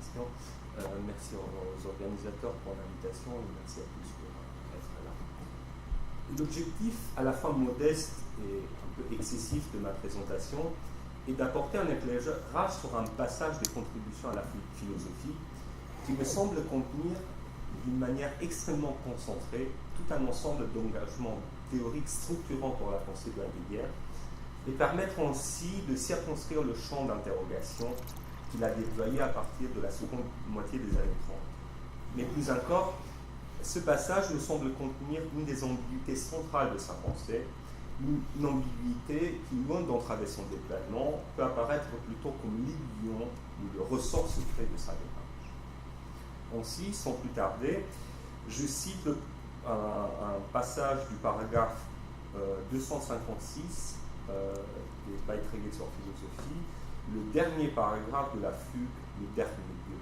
question. Merci aux organisateurs pour l'invitation et merci à tous pour être là. L'objectif à la fois modeste et un peu excessif de ma présentation est d'apporter un éclairage sur un passage de contribution à la philosophie qui me semble contenir d'une manière extrêmement concentrée tout un ensemble d'engagements théoriques structurants pour la pensée de Heidegger et permettre ainsi de circonscrire le champ d'interrogation qu'il a déployé à partir de la seconde moitié des années 30. Mais plus encore, ce passage me semble contenir une des ambiguïtés centrales de sa pensée, une ambiguïté qui, loin d'entraver son déploiement, peut apparaître plutôt comme l'aiguillon ou le ressort secret de sa démarche. Ainsi, sans plus tarder, je cite un passage du paragraphe 256 des Beiträge sur philosophie, le dernier paragraphe de la fugue, le dernier lieu.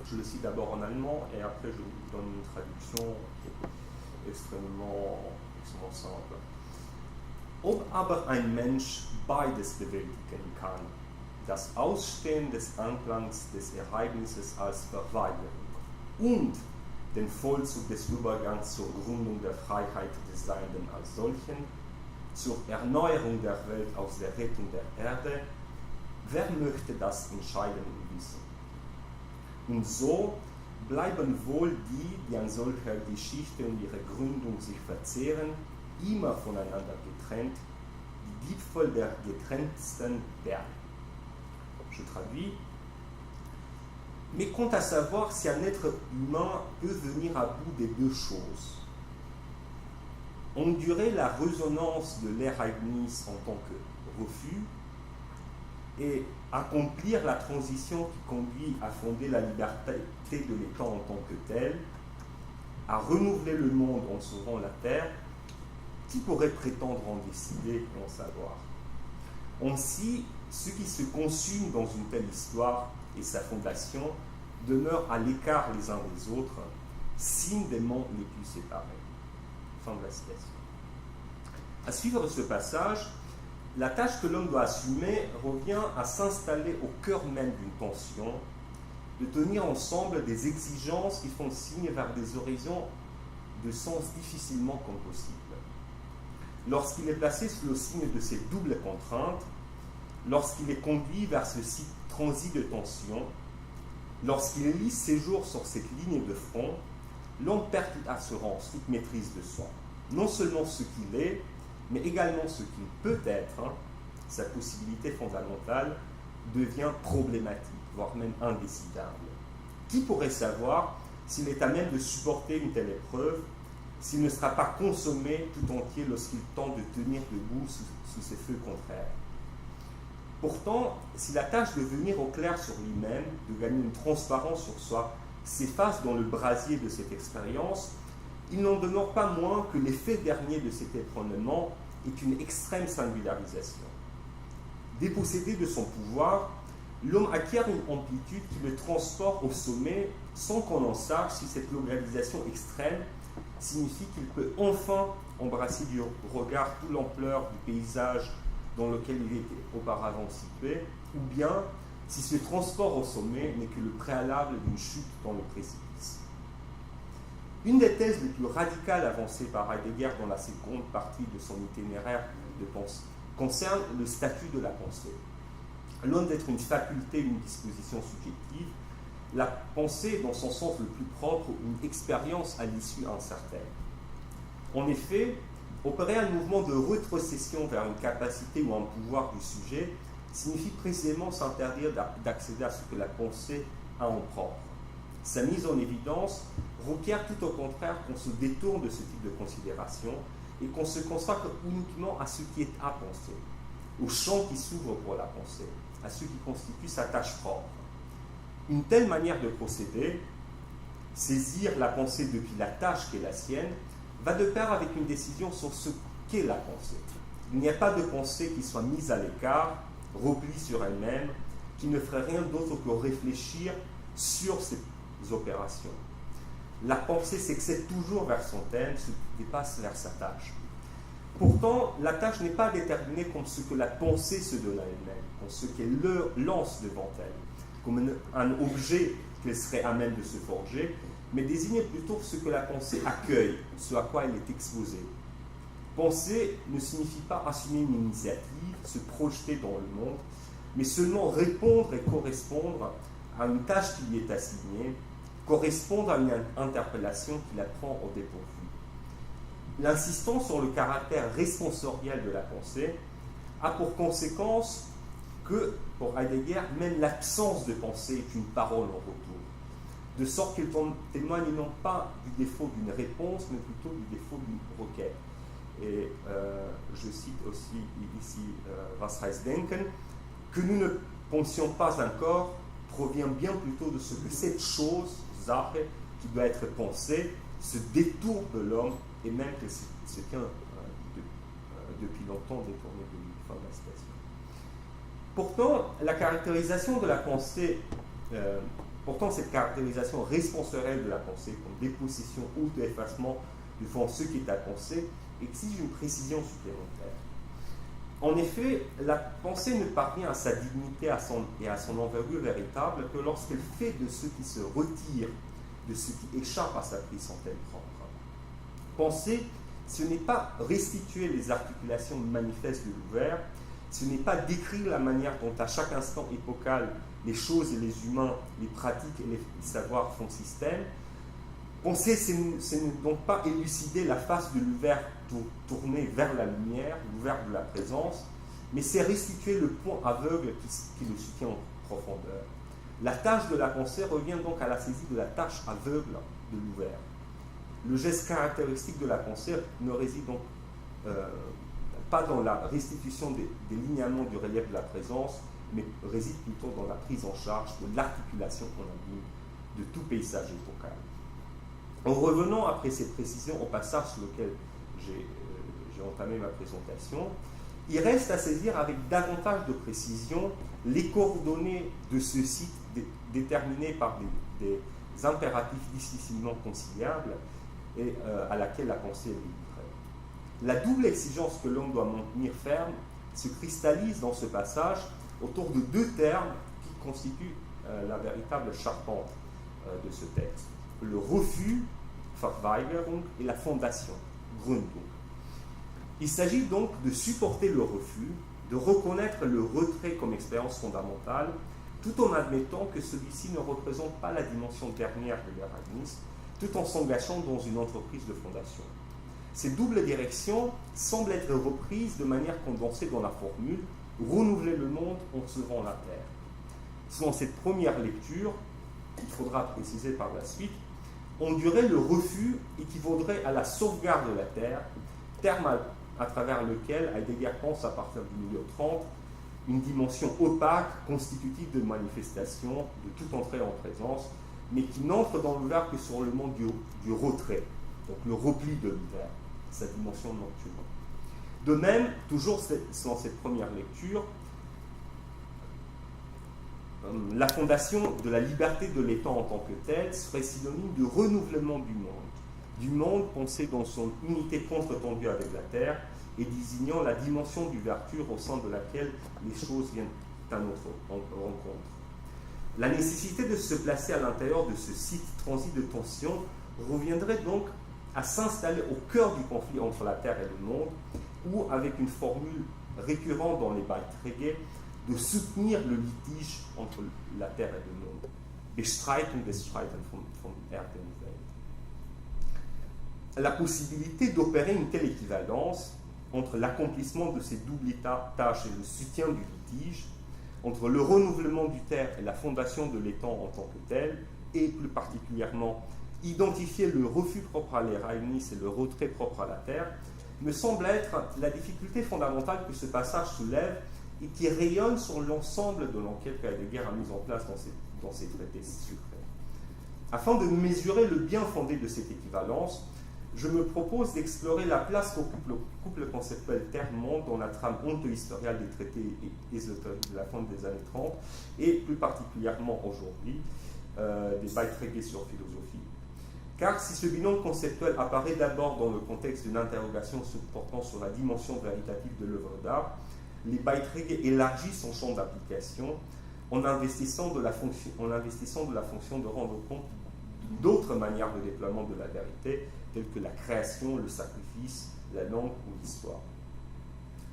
Je le cite d'abord en allemand et après je vous donne une traduction extrêmement simple. Ob aber ein Mensch beides bewältigen kann, das Ausstehen des Anklangs des Ereignisses als Verweigerung und den Vollzug des Übergangs zur Gründung der Freiheit des Seienden als solchen, zur Erneuerung der Welt aus der Rettung der Erde, wer möchte das entscheiden wissen? Und so bleiben wohl die an solcher Geschichte und ihre Gründung sich verzehren, immer voneinander getrennt, die Gipfel der getrenntsten Berge. Je traduis. Mais quant à savoir si un être humain peut venir à bout des deux choses, endurer la résonance de l'Ereignis en tant que refus et accomplir la transition qui conduit à fonder la liberté de l'État en tant que tel, à renouveler le monde en sauvant la terre, qui pourrait prétendre en décider et en savoir? Ainsi, ceux qui se consument dans une telle histoire et sa fondation demeurent à l'écart les uns des autres, signes des mondes les plus séparés. Fin de la citation. À suivre ce passage, la tâche que l'homme doit assumer revient à s'installer au cœur même d'une tension, de tenir ensemble des exigences qui font signe vers des horizons de sens difficilement compossibles. Lorsqu'il est placé sous le signe de ces doubles contraintes, lorsqu'il est conduit vers ce transit de tension, lorsqu'il lit ses jours sur cette ligne de front, l'homme perd toute assurance, toute maîtrise de soi. Non seulement ce qu'il est, mais également ce qu'il peut être, sa possibilité fondamentale, devient problématique, voire même indécidable. Qui pourrait savoir s'il est à même de supporter une telle épreuve, s'il ne sera pas consommé tout entier lorsqu'il tente de tenir debout sous ces feux contraires? Pourtant, si la tâche de venir au clair sur lui-même, de gagner une transparence sur soi, s'efface dans le brasier de cette expérience, il n'en demeure pas moins que l'effet dernier de cet épreuvement est une extrême singularisation. Dépossédé de son pouvoir, l'homme acquiert une amplitude qui le transporte au sommet sans qu'on en sache si cette localisation extrême signifie qu'il peut enfin embrasser du regard toute l'ampleur du paysage dans lequel il était auparavant situé, ou bien si ce transport au sommet n'est que le préalable d'une chute dans le précipice. Une des thèses les plus radicales avancées par Heidegger dans la seconde partie de son itinéraire de pensée concerne le statut de la pensée. Loin d'être une faculté, une disposition subjective, la pensée, dans son sens le plus propre, une expérience à l'issue incertaine. En effet, opérer un mouvement de rétrocession vers une capacité ou un pouvoir du sujet signifie précisément s'interdire d'accéder à ce que la pensée a en propre. Sa mise en évidence requiert tout au contraire qu'on se détourne de ce type de considération et qu'on se consacre uniquement à ce qui est à penser, au champ qui s'ouvre pour la pensée, à ce qui constitue sa tâche propre. Une telle manière de procéder, saisir la pensée depuis la tâche qui est la sienne, va de pair avec une décision sur ce qu'est la pensée. Il n'y a pas de pensée qui soit mise à l'écart, replie sur elle-même, qui ne ferait rien d'autre que réfléchir sur ces opérations. La pensée s'excède toujours vers son thème, se dépasse vers sa tâche. Pourtant, la tâche n'est pas déterminée comme ce que la pensée se donne à elle-même, comme ce qu'elle lance devant elle, comme un objet qu'elle serait à même de se forger, mais désignait plutôt ce que la pensée accueille, ce à quoi elle est exposée. Penser ne signifie pas assumer une initiative, se projeter dans le monde, mais seulement répondre et correspondre à une tâche qui lui est assignée, correspondre à une interpellation qui la prend au dépourvu. L'insistance sur le caractère responsoriel de la pensée a pour conséquence que, pour Heidegger, même l'absence de pensée est une parole en retour, de sorte qu'il témoigne non pas du défaut d'une réponse, mais plutôt du défaut d'une requête. Et je cite aussi ici Was heißt denken, que nous ne pensions pas encore provient bien plutôt de ce que cette chose, Sache, qui doit être pensée, se détourne de l'homme et même que se tient depuis longtemps détourné de lui. Fin de la citation. Pourtant, la caractérisation de la pensée, pourtant cette caractérisation responsorielle de la pensée comme dépossession ou d'effacement devant ce qui est à penser exige une précision supplémentaire. En effet, la pensée ne parvient à sa dignité et à son envergure véritable que lorsqu'elle fait de ce qui se retire, de ce qui échappe à sa prise en telle propre. Penser, ce n'est pas restituer les articulations manifestes de l'ouvert, ce n'est pas décrire la manière dont à chaque instant épocal les choses et les humains, les pratiques et les savoirs font système. Penser, ce n'est donc pas élucider la face de l'ouvert tourné vers la lumière, l'ouvert de la présence, mais c'est restituer le point aveugle qui le soutient en profondeur. La tâche de la pensée revient donc à la saisie de la tâche aveugle de l'ouvert. Le geste caractéristique de la pensée ne réside donc pas dans la restitution des linéaments du relief de la présence, mais réside plutôt dans la prise en charge de l'articulation, on a dit, de tout paysage épocal. En revenant après ces précisions au passage sur lequel j'ai entamé ma présentation, il reste à saisir avec davantage de précision les coordonnées de ce site déterminées par des impératifs difficilement conciliables et à laquelle la pensée est livrée. La double exigence que l'homme doit maintenir ferme se cristallise dans ce passage autour de deux termes qui constituent la véritable charpente de ce texte. Le refus, Verweigerung, et la fondation, Gründung. Il s'agit donc de supporter le refus, de reconnaître le retrait comme expérience fondamentale, tout en admettant que celui-ci ne représente pas la dimension dernière de l'erasmisme, tout en s'engageant dans une entreprise de fondation. Ces doubles directions semblent être reprises de manière condensée dans la formule « renouveler le monde en sauvant la Terre ». Selon cette première lecture, il faudra préciser par la suite, on dirait le refus équivaudrait à la sauvegarde de la Terre, terme à travers lequel Heidegger pense à partir du milieu 30 une dimension opaque constitutive de manifestation, de toute entrée en présence, mais qui n'entre dans l'ouvert que sur le monde du retrait, donc le repli de l'univers, sa dimension nocturne. De même, toujours selon cette première lecture, la fondation de la liberté de l'étang en tant que tel serait synonyme de renouvellement du monde pensé dans son unité contre-tendue avec la Terre et désignant la dimension d'ouverture au sein de laquelle les choses viennent à notre rencontre. La nécessité de se placer à l'intérieur de ce site transit de tension reviendrait donc à s'installer au cœur du conflit entre la Terre et le monde, ou avec une formule récurrente dans les Beiträge, de soutenir le litige entre la Terre et le monde. Bestreitung des Streiten von Erde und Welt. La possibilité d'opérer une telle équivalence entre l'accomplissement de ces doubles tâches et le soutien du litige, entre le renouvellement du terre et la fondation de l'étang en tant que tel, et plus particulièrement identifier le refus propre à l'Erasmus et le retrait propre à la terre, me semble être la difficulté fondamentale que ce passage soulève et qui rayonne sur l'ensemble de l'enquête qu'Heidegger a mise en place dans ses traités sucrés. Afin de mesurer le bien fondé de cette équivalence, je me propose d'explorer la place qu'occupe le couple conceptuel Terre-Monde dans la trame onto-historiale des traités ésotériques de la fin des années 30 et plus particulièrement aujourd'hui des Beiträge sur philosophie. Car si ce bilan conceptuel apparaît d'abord dans le contexte d'une interrogation se portant sur la dimension véritative de l'œuvre d'art, les Beiträge élargissent son champ d'application en investissant de la fonction de rendre compte d'autres manières de déploiement de la vérité, telles que la création, le sacrifice, la langue ou l'histoire.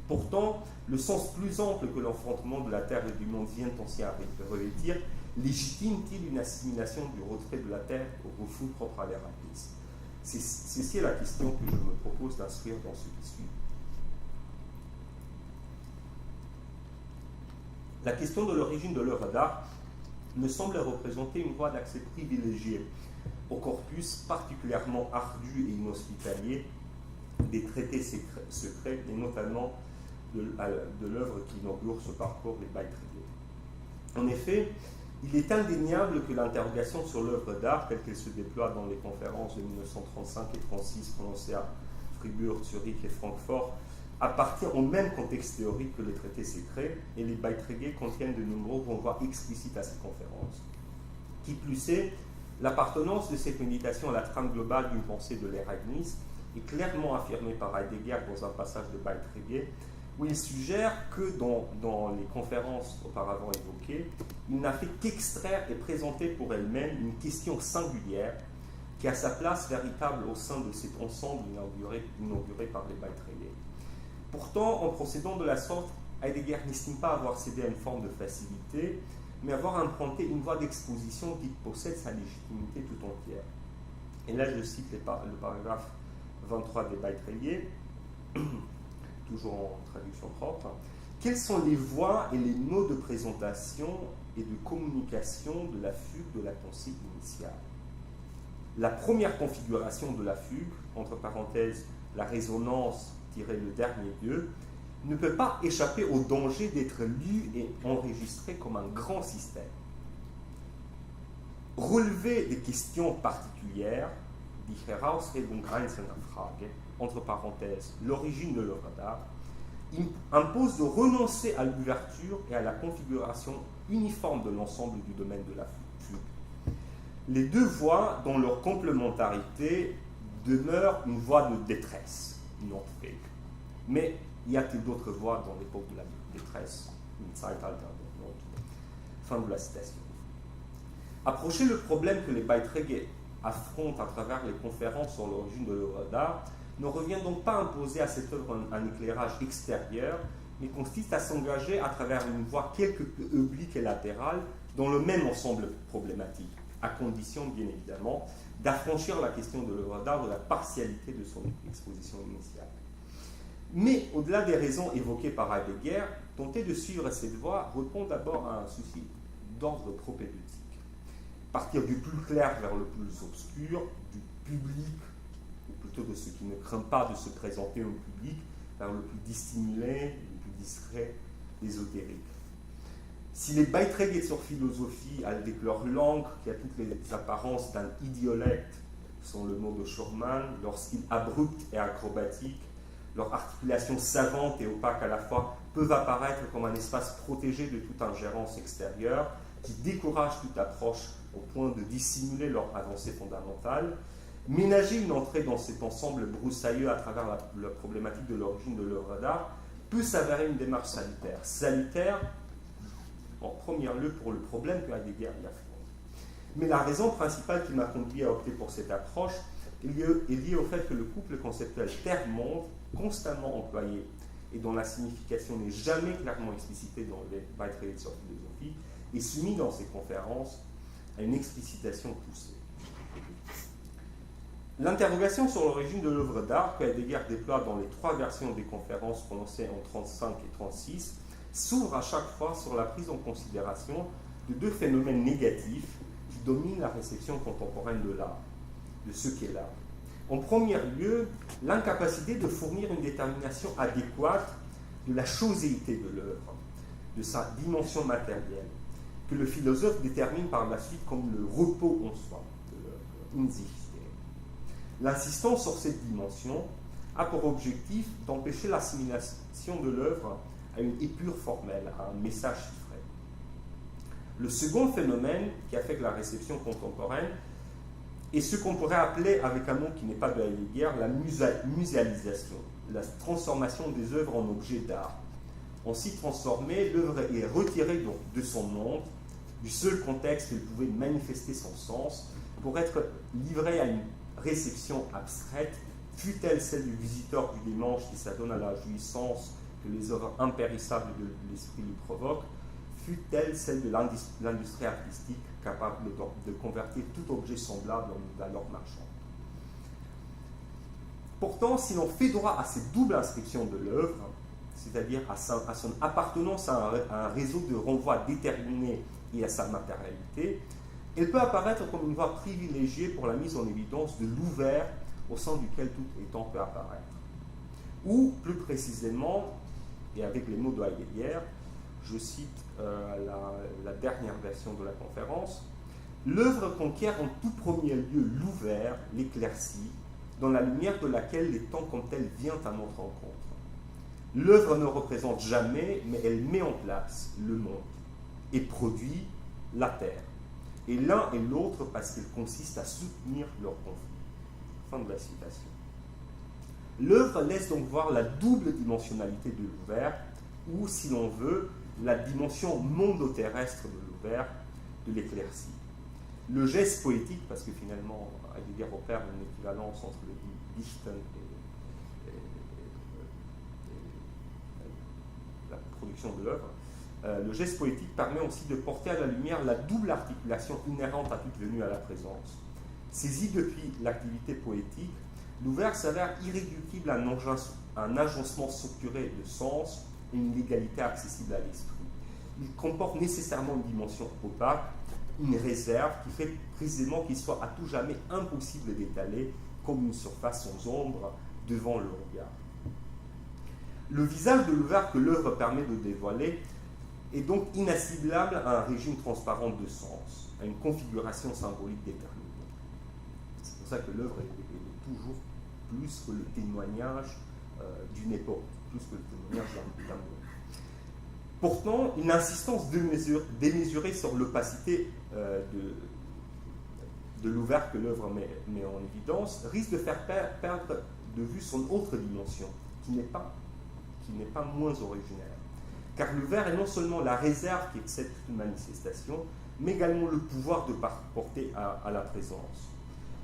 Pourtant, le sens plus ample que l'enfantement de la terre et du monde vient ainsi à revêtir légitime-t-il une assimilation du retrait de la terre au refus propre à l'érasmisme? Ceci est la question que je me propose d'inscrire dans ce qui suit. La question de l'origine de l'œuvre d'art me semble représenter une voie d'accès privilégiée au corpus particulièrement ardu et inhospitalier des traités secrets, et notamment de l'œuvre qui inaugure ce parcours, les Beiträge. En effet, il est indéniable que l'interrogation sur l'œuvre d'art, telle qu'elle se déploie dans les conférences de 1935 et 1936 prononcées à Fribourg, Zurich et Francfort, appartient au même contexte théorique que les traités secrets, et les Beiträge contiennent de nombreux renvois explicites à ces conférences. Qui plus est, l'appartenance de cette méditation à la trame globale d'une pensée de l'Erasmisme est clairement affirmée par Heidegger dans un passage de Beiträge, où il suggère que dans les conférences auparavant évoquées, il n'a fait qu'extraire et présenter pour elle-même une question singulière qui a sa place véritable au sein de cet ensemble inauguré par les Beiträge. Pourtant, en procédant de la sorte, Heidegger n'estime pas avoir cédé à une forme de facilité, mais avoir emprunté une voie d'exposition qui possède sa légitimité tout entière. Et là, je cite le paragraphe 23 des Beiträge, toujours en traduction propre. Quelles sont les voies et les mots de présentation et de communication de la fugue de la pensée initiale? La première configuration de la fugue, entre parenthèses, la résonance, le dernier Dieu, ne peut pas échapper au danger d'être lu et enregistré comme un grand système. Relever des questions particulières, die Herausregung einzelner Fragen, entre parenthèses, l'origine de l'œuvre d'art, impose de renoncer à l'ouverture et à la configuration uniforme de l'ensemble du domaine de la fugue. Les deux voies, dans leur complémentarité, demeurent une voie de détresse. Mais y a-t-il d'autres voies dans l'époque de la détresse? Une Zeitalter der Not. Fin de la citation. Approcher le problème que les Beiträge affrontent à travers les conférences sur l'origine de l'œuvre d'art ne revient donc pas à imposer à cette œuvre un éclairage extérieur, mais consiste à s'engager à travers une voie quelque peu oblique et latérale dans le même ensemble problématique, à condition, bien évidemment, d'affranchir la question de l'œuvre d'art de la partialité de son exposition initiale. Mais au-delà des raisons évoquées par Heidegger, tenter de suivre cette voie répond d'abord à un souci d'ordre propédeutique. Partir du plus clair vers le plus obscur, du public, ou plutôt de ce qui ne craint pas de se présenter au public, vers le plus dissimulé, le plus discret, l'ésotérique. Si les Beiträge sur philosophie, avec leur langue qui a toutes les apparences d'un idiolecte, sont le mot de Schurman, leur style abrupt et acrobatique, leur articulation savante et opaque à la fois, peuvent apparaître comme un espace protégé de toute ingérence extérieure, qui décourage toute approche au point de dissimuler leur avancée fondamentale. Ménager une entrée dans cet ensemble broussailleux à travers la problématique de l'origine de l'œuvre d'art peut s'avérer une démarche salutaire. Salutaire, en premier lieu, pour le problème que Heidegger y affronte. Mais la raison principale qui m'a conduit à opter pour cette approche est liée au fait que le couple conceptuel terre-monde, constamment employé et dont la signification n'est jamais clairement explicitée dans les Beiträge sur philosophie, est soumis dans ces conférences à une explicitation poussée. L'interrogation sur l'origine de l'œuvre d'art que Heidegger déploie dans les trois versions des conférences prononcées en 1935 et 1936 s'ouvre à chaque fois sur la prise en considération de deux phénomènes négatifs qui dominent la réception contemporaine de l'art, de ce qu'est l'art. En premier lieu, l'incapacité de fournir une détermination adéquate de la choséité de l'œuvre, de sa dimension matérielle, que le philosophe détermine par la suite comme le repos en soi de l'œuvre, Einsicht. L'insistance sur cette dimension a pour objectif d'empêcher l'assimilation de l'œuvre à une épure formelle, à un message chiffré. Le second phénomène qui affecte la réception contemporaine est ce qu'on pourrait appeler, avec un mot qui n'est pas de Heidegger, la muséalisation, la transformation des œuvres en objets d'art. Ainsi transformée, l'œuvre est retirée donc de son monde, du seul contexte où elle pouvait manifester son sens, pour être livrée à une réception abstraite, fût-elle celle du visiteur du dimanche qui s'adonne à la jouissance que les œuvres impérissables de l'esprit lui provoquent, fût-elle celle de l'industrie artistique capable de convertir tout objet semblable en une valeur marchande. Pourtant, si l'on fait droit à cette double inscription de l'œuvre, c'est-à-dire à son appartenance à un réseau de renvoi déterminé et à sa matérialité, elle peut apparaître comme une voie privilégiée pour la mise en évidence de l'ouvert au sein duquel tout étant peut apparaître. Ou, plus précisément, et avec les mots de Heidegger, je cite la dernière version de la conférence, l'œuvre conquiert en tout premier lieu l'ouvert, l'éclairci, dans la lumière de laquelle l'étang comme tel vient à notre rencontre. L'œuvre ne représente jamais, mais elle met en place le monde et produit la terre. Et l'un et l'autre parce qu'il consiste à soutenir leur conflit. Fin de la citation. L'œuvre laisse donc voir la double dimensionnalité de l'ouvert, ou, si l'on veut, la dimension mondo-terrestre de l'ouvert, de l'éclaircie. Le geste poétique, parce que finalement, Heidegger opère une équivalence entre le Dichten et la production de l'œuvre, le geste poétique permet aussi de porter à la lumière la double articulation inhérente à toute venue à la présence. Saisi depuis l'activité poétique, l'ouvert s'avère irréductible à un agencement structuré de sens et une légalité accessible à l'esprit. Il comporte nécessairement une dimension opaque, une réserve qui fait précisément qu'il soit à tout jamais impossible d'étaler comme une surface sans ombre devant le regard. Le visage de l'ouvert que l'œuvre permet de dévoiler est donc inassimilable à un régime transparent de sens, à une configuration symbolique déterminée. C'est pour ça que l'œuvre est toujours plus que le témoignage d'une époque, plus que le témoignage d'un monde. Pourtant, une insistance démesurée sur l'opacité de l'ouvert que l'œuvre met en évidence risque de faire perdre de vue son autre dimension, qui n'est pas moins originelle. Car l'ouvert est non seulement la réserve qui excède toute manifestation, mais également le pouvoir de porter à la présence.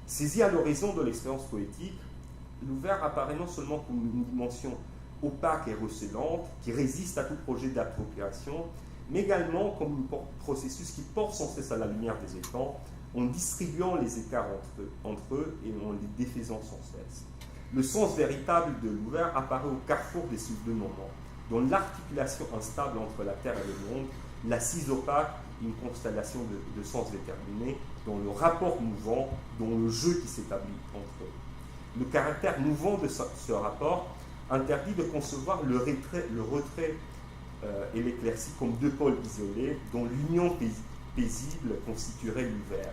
Saisi à l'horizon de l'expérience poétique, l'ouvert apparaît non seulement comme une dimension opaque et recelante, qui résiste à tout projet d'appropriation, mais également comme un processus qui porte sans cesse à la lumière des étangs, en distribuant les écarts entre eux et en les défaisant sans cesse. Le sens véritable de l'ouvert apparaît au carrefour des deux moments, dans l'articulation instable entre la terre et le monde, l'assise opaque, une constellation de sens déterminés, dans le rapport mouvant, dans le jeu qui s'établit entre eux. Le caractère mouvant de ce rapport interdit de concevoir le retrait et l'éclaircie comme deux pôles isolés dont l'union paisible constituerait l'ouvert.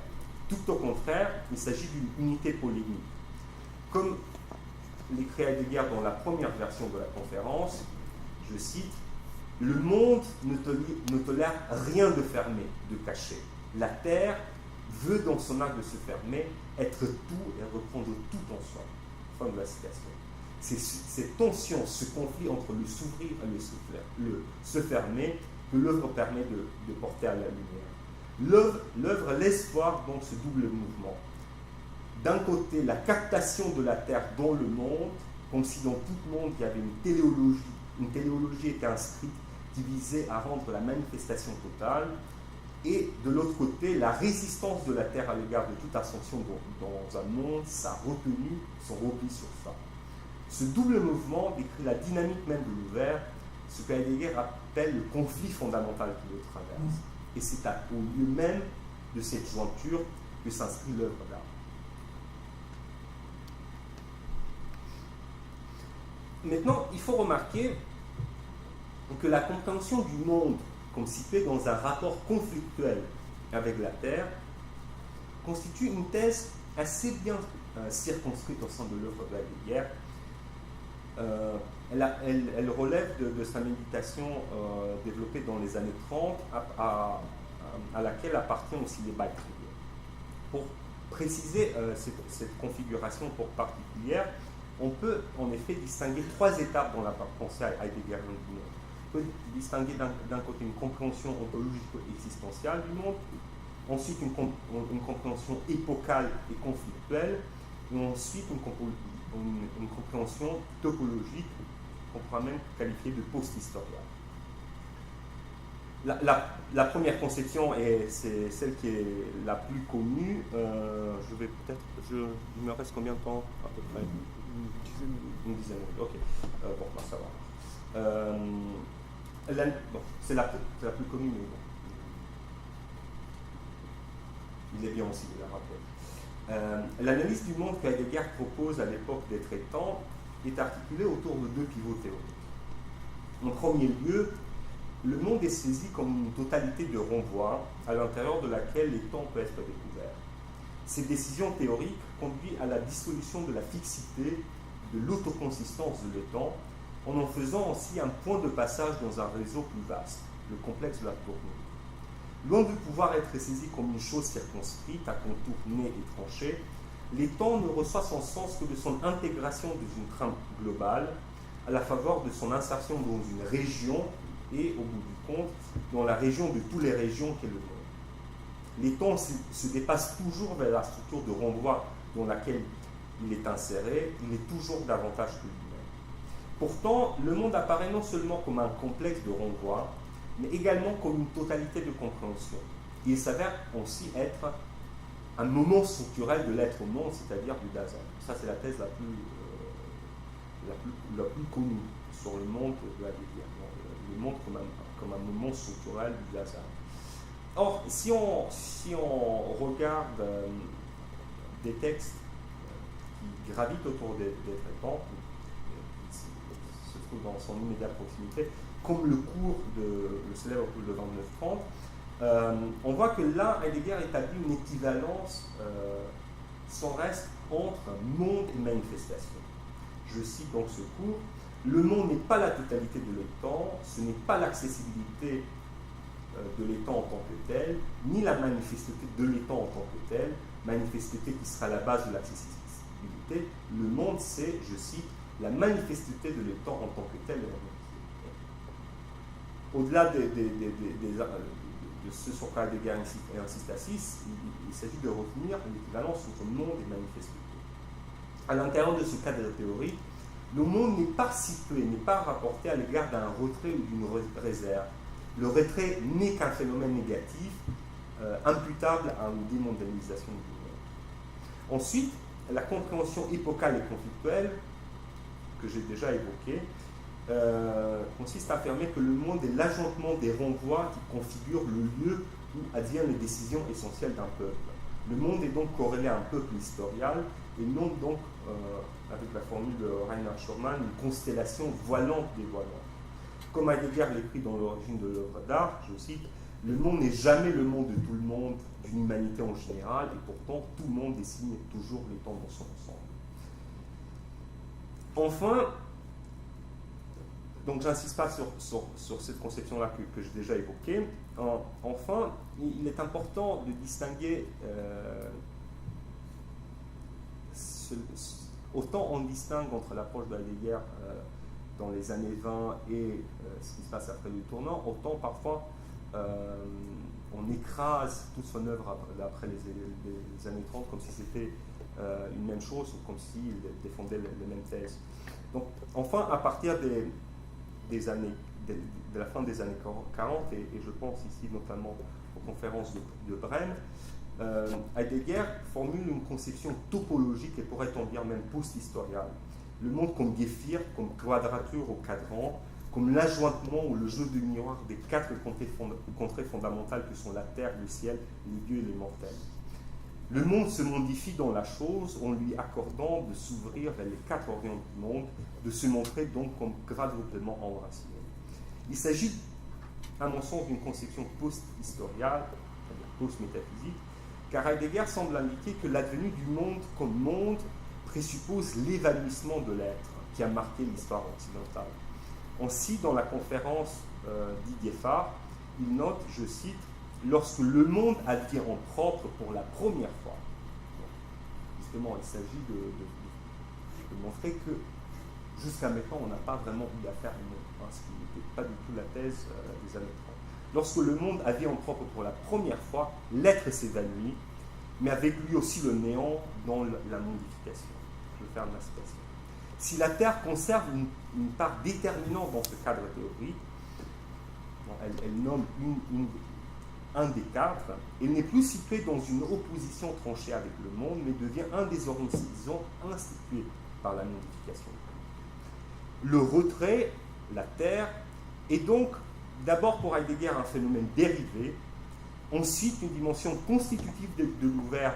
Tout au contraire, il s'agit d'une unité polémique. Comme l'écrit Heidegger dans la première version de la conférence, je cite, « Le monde ne tolère rien de fermé, de caché. La terre veut dans son acte de se fermer être tout et reprendre tout en soi. » Fin de la citation. C'est cette tension, ce conflit entre le s'ouvrir et le se fermer que l'œuvre permet de porter à la lumière. L'œuvre laisse voir donc ce double mouvement. D'un côté, la captation de la terre dans le monde, comme si dans tout le monde il y avait une téléologie était inscrite qui visait à rendre la manifestation totale, et de l'autre côté, la résistance de la terre à l'égard de toute ascension dans un monde, sa retenue, son repli sur ça. Ce double mouvement décrit la dynamique même de l'ouvert, ce que Heidegger appelle le conflit fondamental qui le traverse. Et c'est au lieu même de cette jointure que s'inscrit l'œuvre d'art. Maintenant, il faut remarquer que la compréhension du monde comme situé dans un rapport conflictuel avec la Terre constitue une thèse assez bien circonscrite au sein de l'œuvre d'Heidegger. Elle relève de sa méditation développée dans les années 30 à laquelle appartient aussi les Beiträge. Pour préciser cette configuration particulière, on peut en effet distinguer trois étapes dans la pensée heideggerienne du monde. peut distinguer d'un côté une compréhension ontologico-existentielle du monde, ensuite une compréhension épocale et conflictuelle, et ensuite une compréhension topologique qu'on pourra même qualifier de post-historiale. La première conception, et c'est celle qui est la plus connue, il me reste combien de temps à peu près? Une dizaine de minutes, ok. Bon, bah, ça va. Bon, c'est la plus connue, mais bon. Il est bien aussi de la rappeler. L'analyse du monde que Heidegger propose à l'époque des traitants est articulée autour de deux pivots théoriques. En premier lieu, le monde est saisi comme une totalité de renvois à l'intérieur de laquelle les temps peuvent être découverts. Ces décisions théoriques conduisent à la dissolution de la fixité, de l'autoconsistance de l'étang, en faisant aussi un point de passage dans un réseau plus vaste, le complexe de la tournure. Loin de pouvoir être saisi comme une chose circonscrite, à contour net et tranché, l'étang ne reçoit son sens que de son intégration dans une trame globale, à la faveur de son insertion dans une région et, au bout du compte, dans la région de toutes les régions qu'est le monde. L'étang se dépasse toujours vers la structure de renvoi dans laquelle il est inséré, il est toujours davantage que lui-même. Pourtant, le monde apparaît non seulement comme un complexe de renvoi, mais également comme une totalité de compréhension. Il s'avère aussi être un moment structurel de l'être au monde, c'est-à-dire du Dasein. Ça, c'est la thèse la plus connue sur le monde de Heidegger. Le monde comme un moment structurel du Dasein. Or, si on regarde des textes qui gravitent autour des traitants, qui se trouvent dans son immédiate proximité, comme le cours le célèbre cours de 29-30, on voit que là, Heidegger établit une équivalence sans reste entre monde et manifestation. Je cite donc ce cours: le monde n'est pas la totalité de l'étang, ce n'est pas l'accessibilité de l'étang en tant que tel, ni la manifestité de l'étang en tant que tel, manifestité qui sera la base de l'accessibilité. Le monde, c'est, je cite, la manifestité de l'étang en tant que tel. Au-delà de ce sur quoi Heidegger insiste assis, il s'agit de retenir l'équivalence entre monde et manifestation. À l'intérieur de ce cadre théorique, le monde n'est pas situé, n'est pas rapporté à l'égard d'un retrait ou d'une réserve. Le retrait n'est qu'un phénomène négatif, imputable à une démondialisation du monde. Ensuite, la compréhension épocale et conflictuelle, que j'ai déjà évoquée, consiste à affirmer que le monde est l'agencement des renvois qui configurent le lieu où adviennent les décisions essentielles d'un peuple. Le monde est donc corrélé à un peuple historial et non donc, avec la formule de Reinhard Schurman, une constellation voilante des voilantes. Comme Heidegger l'écrit dans l'origine de l'œuvre d'art, je cite, « Le monde n'est jamais le monde de tout le monde, d'une humanité en général, et pourtant tout le monde dessine toujours les temps dans son ensemble. » Enfin, donc j'insiste pas sur cette conception-là que j'ai déjà évoquée. Enfin, il est important de distinguer, autant on distingue entre l'approche d'Heidegger dans les années 20 et ce qui se passe après le tournant, autant parfois on écrase toute son œuvre après les années 30 comme si c'était une même chose ou comme s'il défendait les mêmes thèses. Donc, enfin, à partir de la fin des années 40, et je pense ici notamment aux conférences de Brême, Heidegger formule une conception topologique et pourrait-on dire même post-historiale. Le monde comme guéphire, comme quadrature au cadran, comme l'ajointement ou le jeu de miroir des quatre contrées fondamentales que sont la terre, le ciel, les dieux et les mortels. Le monde se modifie dans la chose en lui accordant de s'ouvrir vers les quatre orients du monde, de se montrer donc comme quadruplement enraciné. Il s'agit, à mon sens, d'une conception post-historiale, c'est-à-dire post-métaphysique, car Heidegger semble indiquer que l'advenue du monde comme monde présuppose l'évanouissement de l'être qui a marqué l'histoire occidentale. Ainsi, dans la conférence d'Igefar, il note, je cite, « Lorsque le monde advient en propre pour la première fois », justement, il s'agit de montrer que jusqu'à maintenant, on n'a pas vraiment eu affaire au monde, hein, ce qui n'était pas du tout la thèse des années 30. Lorsque le monde a vu en propre pour la première fois, l'être s'évanouit, mais avec lui aussi le néant dans la mondification. Je vais faire ma citation. Si la Terre conserve une part déterminante dans ce cadre théorique, elle nomme un des cadres, elle n'est plus située dans une opposition tranchée avec le monde, mais devient un des horizons institués par la mondification. Le retrait, la Terre, est donc d'abord pour Heidegger un phénomène dérivé, ensuite une dimension constitutive de l'ouvert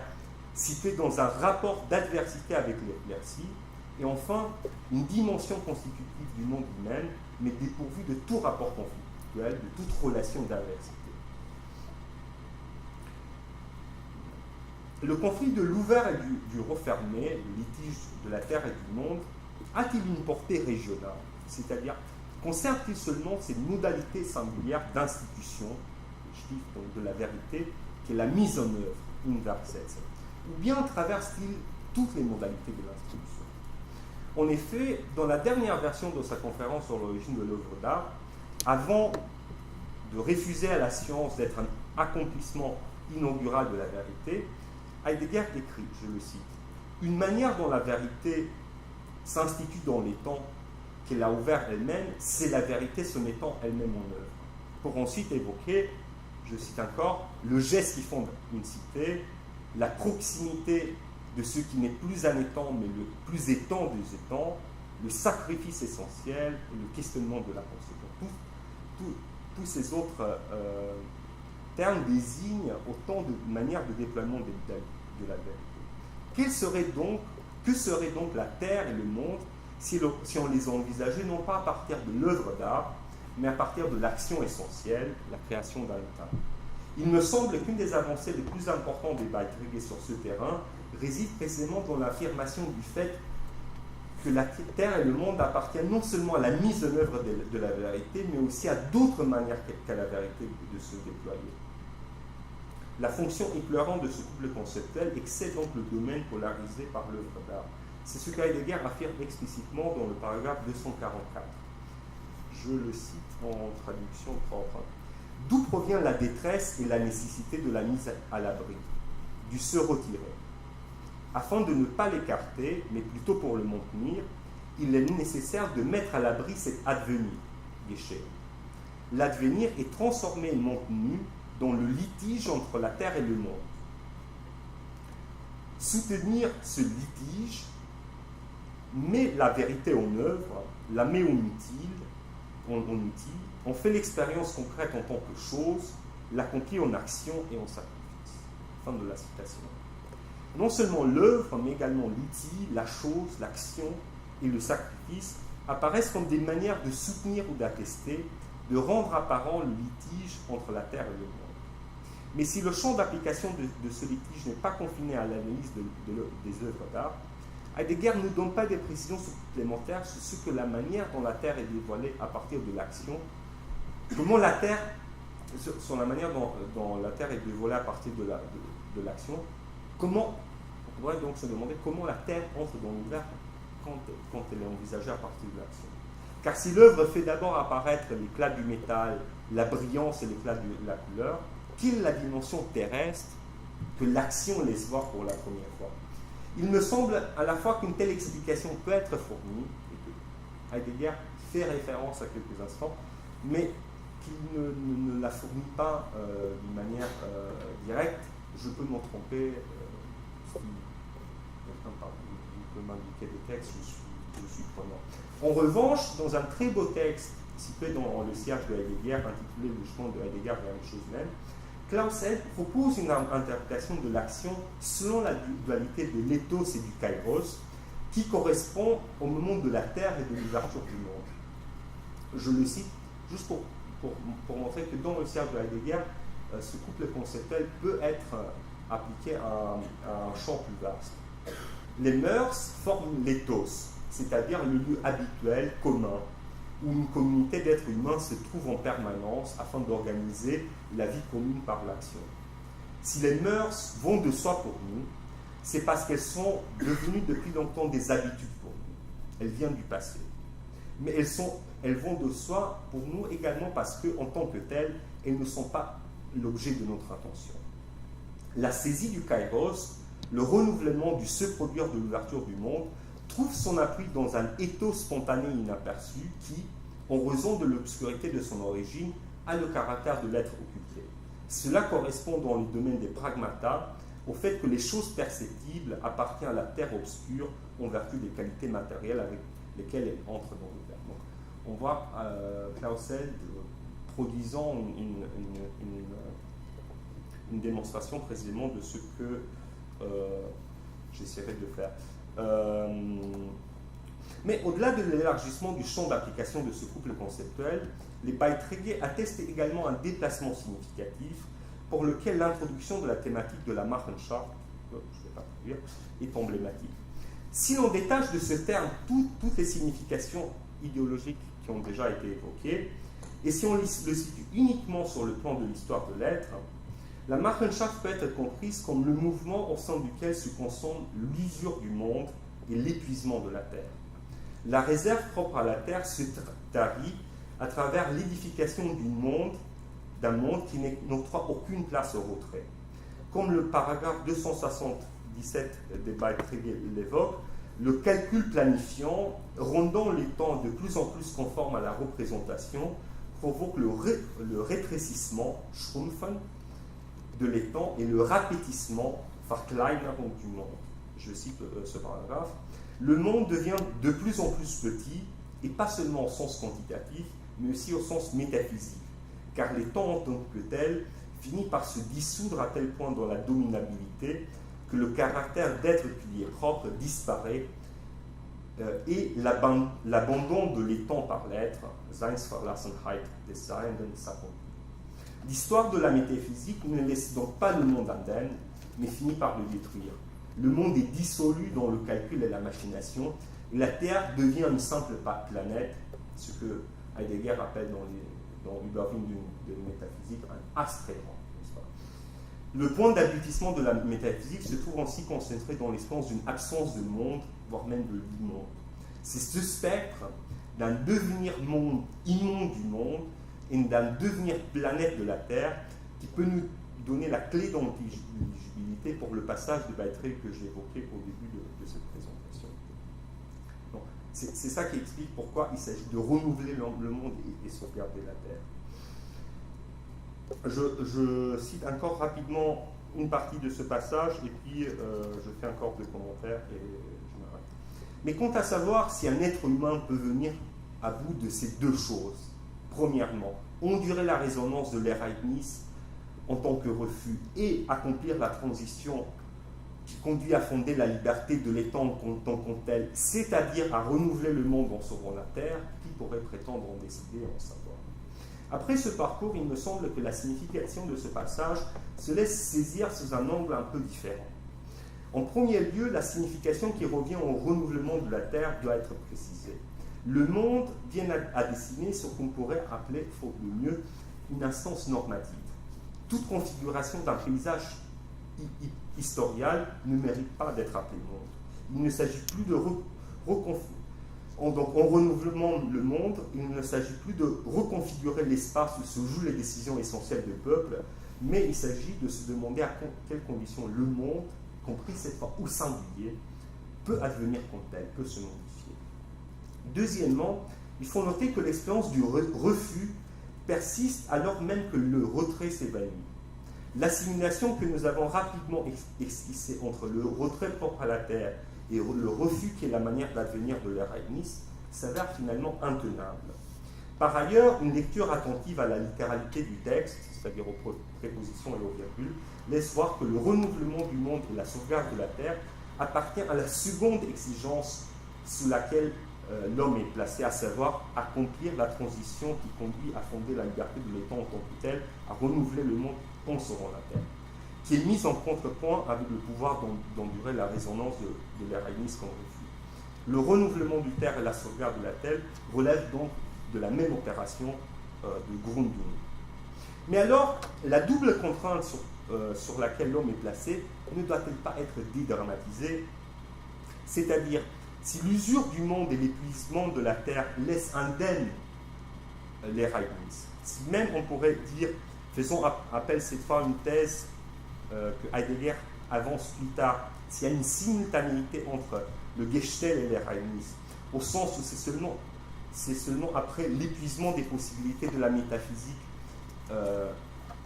située dans un rapport d'adversité avec l'éclaircie, et enfin une dimension constitutive du monde humain, mais dépourvue de tout rapport conflictuel, de toute relation d'adversité. Le conflit de l'ouvert et du refermé, le litige de la Terre et du monde, a-t-il une portée régionale? C'est-à-dire, conserve-t-il seulement ces modalités singulières d'institution, donc de la vérité, qui est la mise en œuvre universelle? Ou bien traverse-t-il toutes les modalités de l'institution? En effet, dans la dernière version de sa conférence sur l'origine de l'œuvre d'art, avant de refuser à la science d'être un accomplissement inaugural de la vérité, Heidegger écrit, je le cite, « Une manière dont la vérité s'institue dans les temps qu'elle a ouvert elle-même, c'est la vérité se mettant elle-même en œuvre. » Pour ensuite évoquer, je cite encore, le geste qui fonde une cité, la proximité de ce qui n'est plus un étang, mais le plus étang des étangs, le sacrifice essentiel et le questionnement de la conséquence. Tous ces autres termes désignent autant de manières de déploiement de la vérité. Que serait donc la Terre et le monde si on les envisageait non pas à partir de l'œuvre d'art, mais à partir de l'action essentielle, la création d'un état? Il me semble qu'une des avancées les plus importantes des Heidegger sur ce terrain réside précisément dans l'affirmation du fait que la Terre et le monde appartiennent non seulement à la mise en œuvre de la vérité, mais aussi à d'autres manières qu'à la vérité de se déployer. La fonction éclairante de ce couple conceptuel excède donc le domaine polarisé par l'œuvre d'art. C'est ce qu'Heidegger affirme explicitement dans le paragraphe 244. Je le cite en traduction propre. D'où provient la détresse et la nécessité de la mise à l'abri, du se retirer? Afin de ne pas l'écarter, mais plutôt pour le maintenir, il est nécessaire de mettre à l'abri cet advenir, Gesché. L'advenir est transformé et maintenu dans le litige entre la Terre et le monde. Soutenir ce litige met la vérité en œuvre, la met en outil, on fait l'expérience concrète en tant que chose, l'accomplit en action et en sacrifice. Fin de la citation. Non seulement l'œuvre, mais également l'outil, la chose, l'action et le sacrifice apparaissent comme des manières de soutenir ou d'attester, de rendre apparent le litige entre la Terre et le monde. Mais si le champ d'application de ce litige n'est pas confiné à l'analyse des œuvres d'art, Heidegger ne donne pas des précisions supplémentaires sur ce que la manière dont la Terre est dévoilée à partir de l'action, comment la Terre, sur la manière dont la Terre est dévoilée à partir de l'action, comment, on pourrait donc se demander comment la Terre entre dans l'univers quand elle est envisagée à partir de l'action. Car si l'œuvre fait d'abord apparaître l'éclat du métal, la brillance et l'éclat de la couleur, quelle est la dimension terrestre que l'action laisse voir pour la première fois? Il me semble à la fois qu'une telle explication peut être fournie, et que Heidegger fait référence à quelques instants, mais qu'il ne la fournit pas d'une manière directe. Je peux m'en tromper, si quelqu'un peut m'indiquer des textes, je suis prenant. En revanche, dans un très beau texte situé dans le Cierge de Heidegger, intitulé Le chemin de Heidegger vers les choses mêmes, Klaus Held propose une interprétation de l'action selon la dualité de l'éthos et du kairos, qui correspond au moment de la Terre et de l'ouverture du monde. Je le cite juste pour montrer que dans le Cierge de Heidegger, ce couple conceptuel peut être appliqué à un champ plus vaste. Les mœurs forment l'éthos, c'est-à-dire le lieu habituel, commun, où une communauté d'êtres humains se trouve en permanence afin d'organiser la vie commune par l'action. Si les mœurs vont de soi pour nous, c'est parce qu'elles sont devenues depuis longtemps des habitudes pour nous. Elles viennent du passé. mais elles vont de soi pour nous également parce qu'en tant que telles, elles ne sont pas l'objet de notre attention. La saisie du kairos, le renouvellement du se produire de l'ouverture du monde, trouve son appui dans un ethos spontané inaperçu qui, en raison de l'obscurité de son origine, a le caractère de l'être occulté. Cela correspond dans le domaine des pragmata au fait que les choses perceptibles appartiennent à la terre obscure en vertu des qualités matérielles avec lesquelles elles entrent dans l'univers. Donc, on voit Clausel produisant une démonstration précisément de ce que j'essaierai de faire. Mais au-delà de l'élargissement du champ d'application de ce couple conceptuel, les Beiträge attestent également un déplacement significatif pour lequel l'introduction de la thématique de la Machenschaft, je ne vais pas traduire, est emblématique. Si l'on détache de ce terme toutes les significations idéologiques qui ont déjà été évoquées, et si on le situe uniquement sur le plan de l'histoire de l'être, la Machenschaft peut être comprise comme le mouvement au sein duquel se consomme l'usure du monde et l'épuisement de la terre. La réserve propre à la terre se tarit à travers l'édification d'un monde qui n'octroie aucune place au retrait. Comme le paragraphe 277 des Beiträge l'évoque, le calcul planifiant, rendant les temps de plus en plus conformes à la représentation, provoque le rétrécissement, Schrumpfen, de l'étang et le rapétissement, Verkleinerung du monde. Je cite ce paragraphe. Le monde devient de plus en plus petit, et pas seulement au sens quantitatif, mais aussi au sens métaphysique, car les temps en tant que tels finit par se dissoudre à tel point dans la dominabilité que le caractère d'être qui lui est propre disparaît et l'abandon de l'étang par l'être, Seinsverlassenheit des Seienden, s'accomplit. L'histoire de la métaphysique ne laisse donc pas le monde indemne, mais finit par le détruire. Le monde est dissolu dans le calcul et la machination, et la Terre devient une simple planète, ce que Heidegger appelle dans Überwindung de métaphysique un astréron. Le point d'aboutissement de la métaphysique se trouve ainsi concentré dans l'expérience d'une absence de monde, voire même de l'immonde. C'est ce spectre d'un devenir immonde du monde et d'un devenir planète de la Terre qui peut nous donner la clé d'intelligibilité pour le passage de Beiträge que j'ai évoqué au début de cette présentation. C'est ça qui explique pourquoi il s'agit de renouveler le monde et sauvegarder la Terre. Je cite encore rapidement une partie de ce passage et puis je fais encore deux commentaires et je m'arrête. Mais quant à savoir si un être humain peut venir à bout de ces deux choses, premièrement, endurer la résonance de l'Ereignis en tant que refus et accomplir la transition qui conduit à fonder la liberté de l'étang en tant que tel, c'est-à-dire à renouveler le monde en sauvant la Terre, qui pourrait prétendre en décider et en savoir. Après ce parcours, il me semble que la signification de ce passage se laisse saisir sous un angle un peu différent. En premier lieu, la signification qui revient au renouvellement de la Terre doit être précisée. Le monde vient à dessiner ce qu'on pourrait appeler, faute de mieux, une instance normative. Toute configuration d'un paysage historial ne mérite pas d'être appelé monde. Il ne s'agit plus de en renouvellement le monde, il ne s'agit plus de reconfigurer l'espace où se jouent les décisions essentielles du peuple, mais il s'agit de se demander à quelles conditions le monde, compris cette fois au singulier, peut advenir comme tel, peut se modifier. Deuxièmement, il faut noter que l'expérience du refus persiste alors même que le retrait s'évanouit. L'assimilation que nous avons rapidement esquissée entre le retrait propre à la Terre et le refus qui est la manière d'advenir de l'Ereignis s'avère finalement intenable. Par ailleurs, une lecture attentive à la littéralité du texte, c'est-à-dire aux prépositions et aux virgules, laisse voir que le renouvellement du monde et la sauvegarde de la Terre appartient à la seconde exigence sous laquelle l'homme est placé, à savoir accomplir la transition qui conduit à fonder la liberté de l'étang en tant que tel, à renouveler le monde en sauvant la Terre, qui est mise en contrepoint avec le pouvoir d'endurer la résonance de l'Ereignis comme refus. Le renouvellement du terre et la sauvegarde de la Terre relèvent donc de la même opération de Grundung. Mais alors, la double contrainte sur laquelle l'homme est placé ne doit-elle pas être dédramatisée? C'est-à-dire, Si l'usure du monde et l'épuisement de la Terre laissent indemne les Leibniz, si même on pourrait dire, faisons appel cette fois à une thèse que Heidegger avance plus tard, s'il y a une simultanéité entre le Gestell et les Leibniz, au sens où c'est seulement après l'épuisement des possibilités de la métaphysique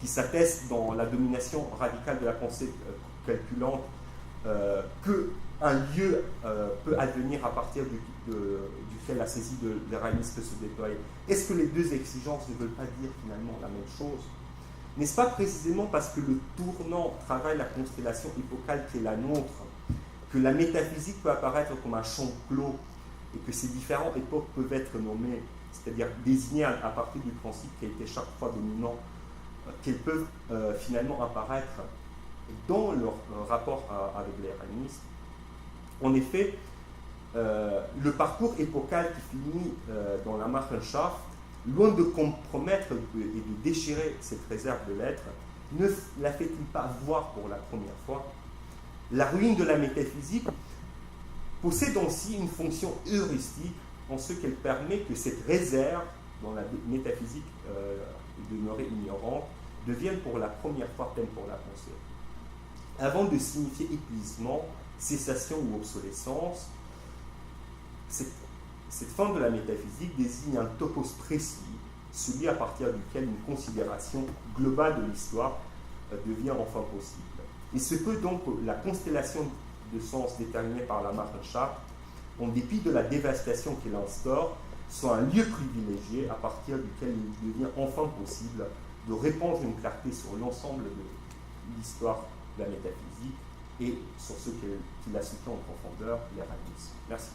qui s'atteste dans la domination radicale de la pensée calculante qu'un lieu peut advenir à partir duquel la saisie de Leibniz peut se déployer. Est-ce que les deux exigences ne veulent pas dire finalement la même chose? N'est-ce pas précisément parce que le tournant travaille la constellation épocale qui est la nôtre, que la métaphysique peut apparaître comme un champ clos et que ces différentes époques peuvent être nommées, c'est-à-dire désignées à partir du principe qui a été chaque fois dominant, qu'elles peuvent finalement apparaître dans leur rapport avec les Leibniz. En effet, le parcours épocal qui finit dans la Markenschaft, loin de compromettre et de déchirer cette réserve de l'être, ne la fait-il pas voir pour la première fois? La ruine de la métaphysique possède aussi une fonction heuristique en ce qu'elle permet que cette réserve, dont la métaphysique est demeurée ignorante, devienne pour la première fois peine pour la pensée. Avant de signifier épuisement, cessation ou obsolescence, cette fin de la métaphysique désigne un topos précis, celui à partir duquel une considération globale de l'histoire devient enfin possible. Il se peut donc que la constellation de sens déterminée par la Markenschaft, en dépit de la dévastation qu'elle instaure, soit un lieu privilégié à partir duquel il devient enfin possible de répandre une clarté sur l'ensemble de l'histoire de la métaphysique et sur ce qui la soutient en profondeur, les Leibniz. Merci.